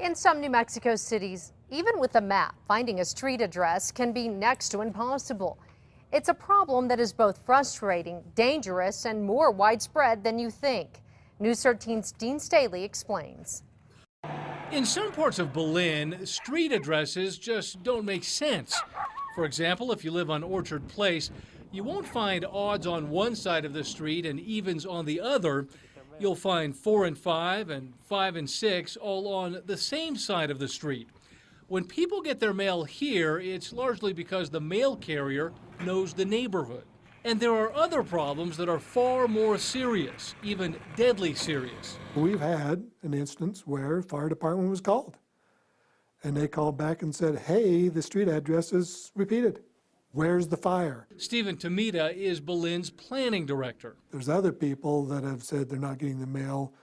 In some New Mexico cities, even with a map, finding a street address can be next to impossible. It's a problem that is both frustrating, dangerous, and more widespread than you think. News 13's Dean Staley explains. In some parts of Berlin, street addresses just don't make sense. For example, if you live on Orchard Place, you won't find odds on one side of the street and evens on the other. You'll find 4 and 5 and 5 and 6 all on the same side of the street. When people get their mail here, it's largely because the mail carrier knows the neighborhood. And there are other problems that are far more serious, even deadly serious. We've had an instance where fire department was called. And they called back and said, hey, the street address is repeated. Where's the fire? Stephen Tomita is Berlin's planning director. There's other people that have said they're not getting the mail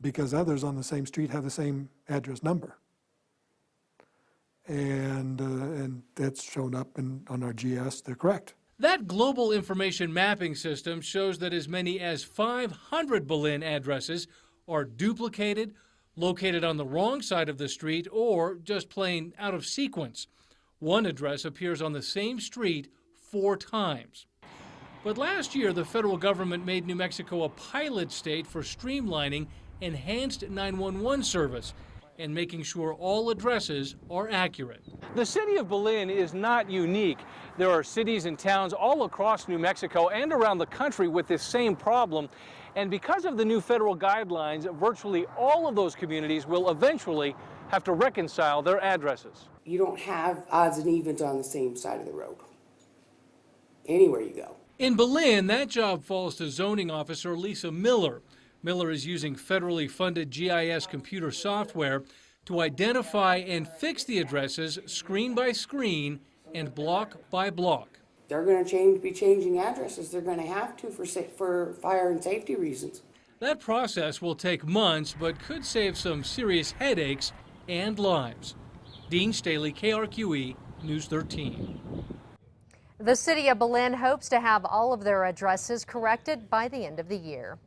because others on the same street have the same address number. And that's shown up on our GS. They're correct. That global information mapping system shows that as many as 500 Berlin addresses are duplicated, located on the wrong side of the street, or just plain out of sequence. One address appears on the same street 4 times. But last year, the federal government made New Mexico a pilot state for streamlining enhanced 911 service and making sure all addresses are accurate. The city of Berlin is not unique. There are cities and towns all across New Mexico and around the country with this same problem. And because of the new federal guidelines, virtually all of those communities will eventually have to reconcile their addresses. You don't have odds and evens on the same side of the road, anywhere you go. In Berlin, that job falls to zoning officer Lisa Miller. Miller is using federally funded GIS computer software to identify and fix the addresses screen by screen and block by block. They're going to be changing addresses. They're going to have to for fire and safety reasons. That process will take months, but could save some serious headaches and lives. Dean Staley, KRQE, News 13. The city of Berlin hopes to have all of their addresses corrected by the end of the year.